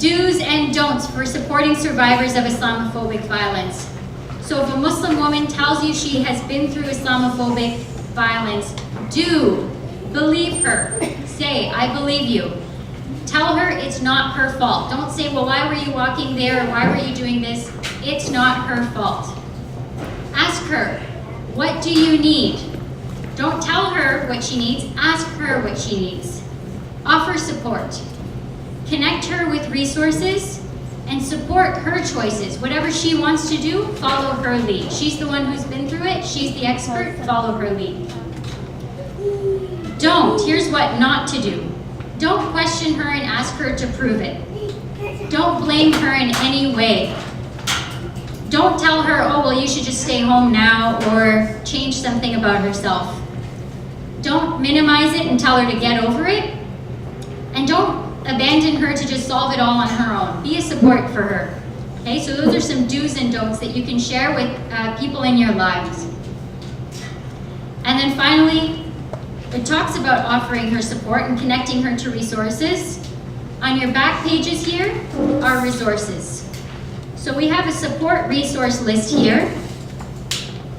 Do's and don'ts for supporting survivors of Islamophobic violence. So if a Muslim woman tells you she has been through Islamophobic violence, do believe her. Say, I believe you. Tell her it's not her fault. Don't say, well, why were you walking there? Or why were you doing this? It's not her fault. Ask her, what do you need? Don't tell her what she needs. Ask her what she needs. Offer support. Connect her with resources and support her choices. Whatever she wants to do, follow her lead. She's the one who's been through it. She's the expert. Follow her lead. Don't. Here's what not to do. Don't question her and ask her to prove it. Don't blame her in any way. Don't tell her, oh, well, you should just stay home now, or change something about herself. Don't minimize it and tell her to get over it. And don't abandon her to just solve it all on her own. Be a support for her. Okay, so those are some do's and don'ts that you can share with people in your lives. And then finally, it talks about offering her support and connecting her to resources. On your back pages here are resources. So we have a support resource list here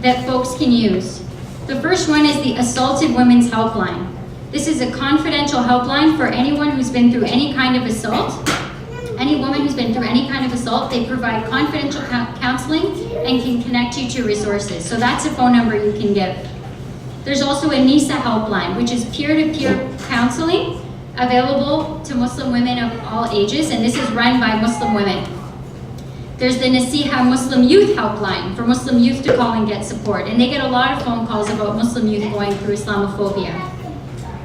that folks can use. The first one is the Assaulted Women's Helpline. This is a confidential helpline for anyone who's been through any kind of assault. Any woman who's been through any kind of assault, they provide confidential counseling and can connect you to resources. So that's a phone number you can give. There's also a NISA helpline, which is peer-to-peer counseling available to Muslim women of all ages, and this is run by Muslim women. There's the Nasiha Muslim Youth Helpline for Muslim youth to call and get support, and they get a lot of phone calls about Muslim youth going through Islamophobia.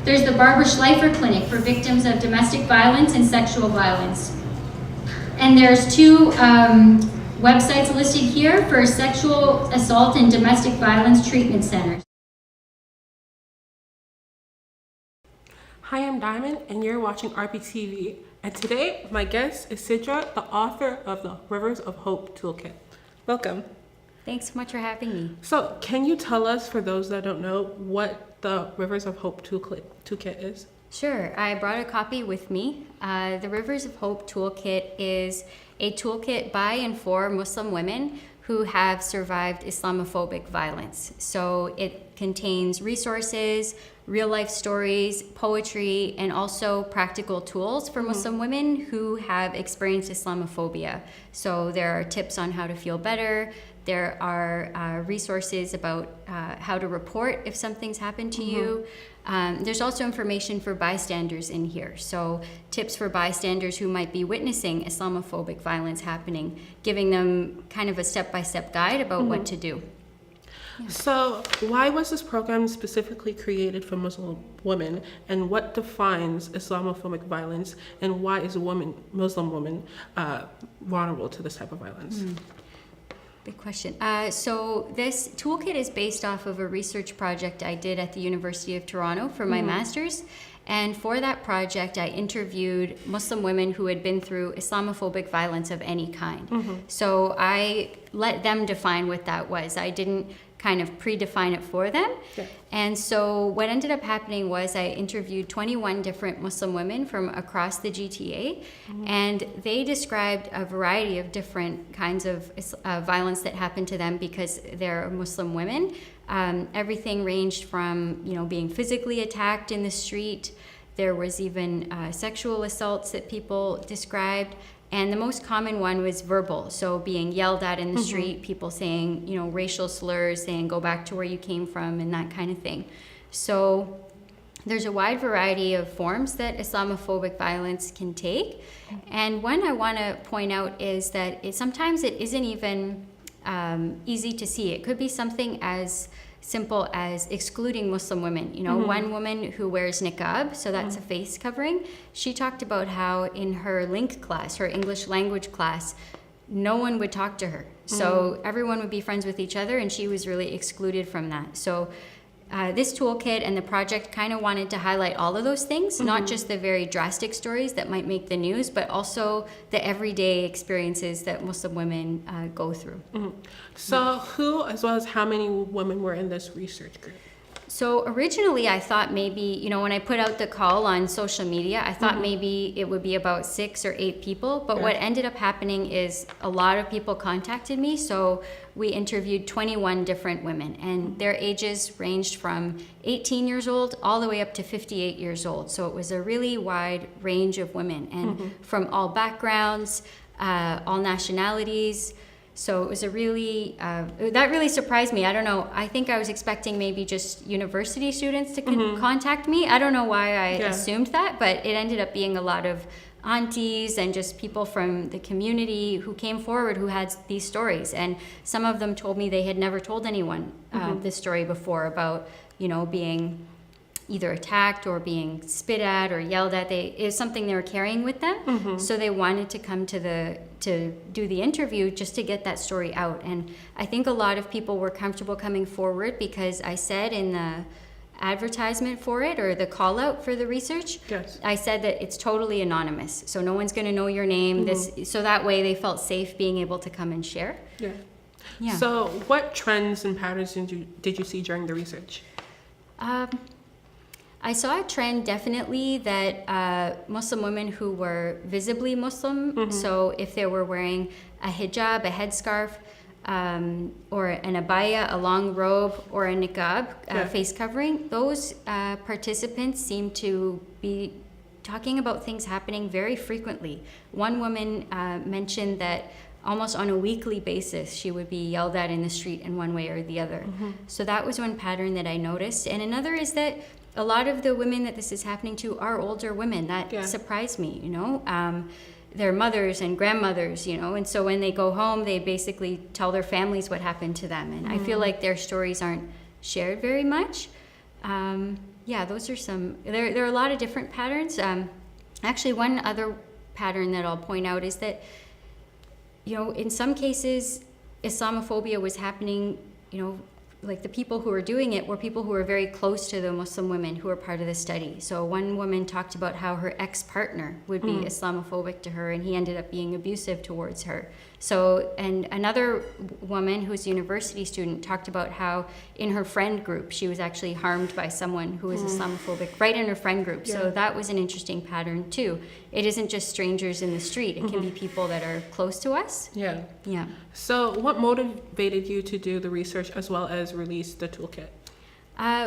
There's the Barbara Schleifer Clinic for victims of domestic violence and sexual violence. And there's two websites listed here for sexual assault and domestic violence treatment centers. Hi, I'm Diamond, and you're watching RPTV. And today, my guest is Sidra, the author of the Rivers of Hope Toolkit. Welcome. Thanks so much for having me. So, can you tell us, for those that don't know, what the Rivers of Hope Toolkit is? Sure. I brought a copy with me. The Rivers of Hope Toolkit is a toolkit by and for Muslim women who have survived Islamophobic violence. So it contains resources, real life stories, poetry, and also practical tools for Muslim women who have experienced Islamophobia. So there are tips on how to feel better. There are resources about how to report if something's happened to you. There's also information for bystanders in here. So tips for bystanders who might be witnessing Islamophobic violence happening, giving them kind of a step-by-step guide about what to do. Yeah. So why was this program specifically created for Muslim women, and what defines Islamophobic violence, and why is a Muslim woman vulnerable to this type of violence? Big question. So this toolkit is based off of a research project I did at the University of Toronto for my master's. And for that project, I interviewed Muslim women who had been through Islamophobic violence of any kind. So I let them define what that was. I didn't kind of predefine it for them. Yeah. And so what ended up happening was I interviewed 21 different Muslim women from across the GTA, and they described a variety of different kinds of violence that happened to them because they're Muslim women. Everything ranged from, being physically attacked in the street. There was even sexual assaults that people described. And the most common one was verbal, so being yelled at in the street, people saying, racial slurs, saying go back to where you came from, and that kind of thing. So there's a wide variety of forms that Islamophobic violence can take. And one I want to point out is that sometimes it isn't even easy to see. It could be something as simple as excluding Muslim women. One woman who wears niqab, so that's a face covering, she talked about how in her LINC class, her English language class, no one would talk to her. So everyone would be friends with each other, and she was really excluded from that. So this toolkit and the project kind of wanted to highlight all of those things, not just the very drastic stories that might make the news, but also the everyday experiences that Muslim women go through. So who, as well as how many women were in this research group? So originally I thought maybe, when I put out the call on social media, I thought maybe it would be about 6 or 8 people. But what ended up happening is a lot of people contacted me. So we interviewed 21 different women, and their ages ranged from 18 years old all the way up to 58 years old. So it was a really wide range of women, and from all backgrounds, all nationalities. So it was a really, that really surprised me. I don't know. I think I was expecting maybe just university students to contact me. I don't know why I assumed that, but it ended up being a lot of aunties and just people from the community who came forward who had these stories. And some of them told me they had never told anyone this story before about, being either attacked or being spit at or yelled at. It was something they were carrying with them. So they wanted to come to do the interview just to get that story out. And I think a lot of people were comfortable coming forward because I said in the advertisement for it, or the call out for the research, I said that it's totally anonymous. So no one's going to know your name. So that way they felt safe being able to come and share. Yeah. So what trends and patterns did you see during the research? I saw a trend definitely that Muslim women who were visibly Muslim, so if they were wearing a hijab, a headscarf, or an abaya, a long robe, or a niqab, face covering, those participants seemed to be talking about things happening very frequently. One woman mentioned that almost on a weekly basis she would be yelled at in the street in one way or the other. So that was one pattern that I noticed. And another is that a lot of the women that this is happening to are older women. That surprised me, they're mothers and grandmothers, and so when they go home, they basically tell their families what happened to them. And I feel like their stories aren't shared very much. Those are some, there are a lot of different patterns. Actually, one other pattern that I'll point out is that, in some cases, Islamophobia was happening, like the people who were doing it were people who were very close to the Muslim women who were part of the study. So one woman talked about how her ex-partner would be Islamophobic to her, and he ended up being abusive towards her. So, and another woman who's a university student talked about how in her friend group, she was actually harmed by someone who was Islamophobic right in her friend group. So that was an interesting pattern too. It isn't just strangers in the street. It can be people that are close to us. Yeah. So what motivated you to do the research as well as release the toolkit?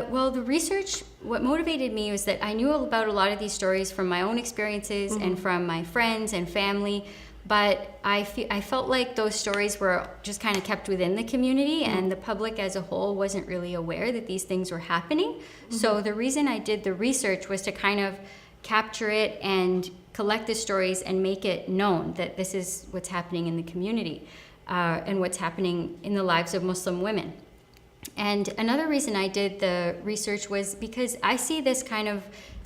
Well, the research, what motivated me was that I knew about a lot of these stories from my own experiences and from my friends and family, but I felt like those stories were just kind of kept within the community, and the public as a whole wasn't really aware that these things were happening. So the reason I did the research was to kind of capture it and collect the stories and make it known that this is what's happening in the community and what's happening in the lives of Muslim women. And another reason I did the research was because I see this kind of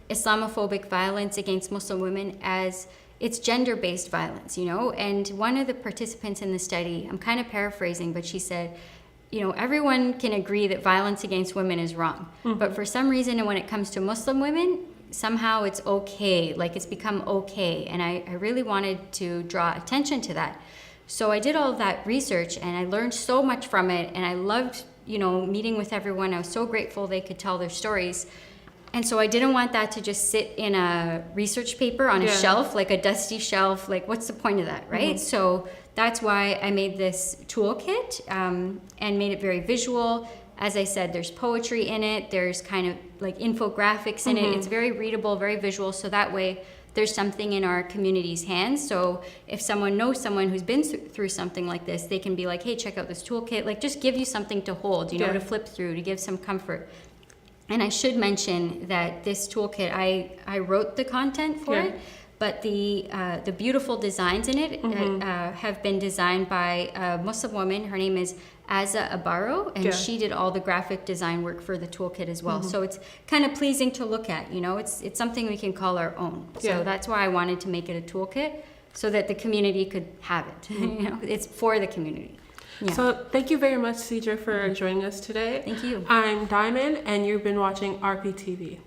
Islamophobic violence against Muslim women as it's gender-based violence, and one of the participants in the study, I'm kind of paraphrasing, but she said, everyone can agree that violence against women is wrong, but for some reason when it comes to Muslim women, somehow it's okay, like it's become okay, and I really wanted to draw attention to that. So I did all of that research, and I learned so much from it, and I loved meeting with everyone. I was so grateful they could tell their stories. And so I didn't want that to just sit in a research paper on a shelf, like a dusty shelf. Like, what's the point of that, right? So that's why I made this toolkit and made it very visual. As I said, there's poetry in it. There's kind of like infographics in it. It's very readable, very visual. So that way there's something in our community's hands. So if someone knows someone who's been through something like this, they can be like, hey, check out this toolkit. Like, just give you something to hold, to flip through, to give some comfort. And I should mention that this toolkit, I wrote the content for it, but the beautiful designs in it have been designed by a Muslim woman. Her name is Azza Abaro, and she did all the graphic design work for the toolkit as well. So it's kind of pleasing to look at, it's something we can call our own. So that's why I wanted to make it a toolkit, so that the community could have it. It's for the community. Yeah. So thank you very much, Cedra, for joining us today. Thank you. I'm Diamond, and you've been watching RPTV.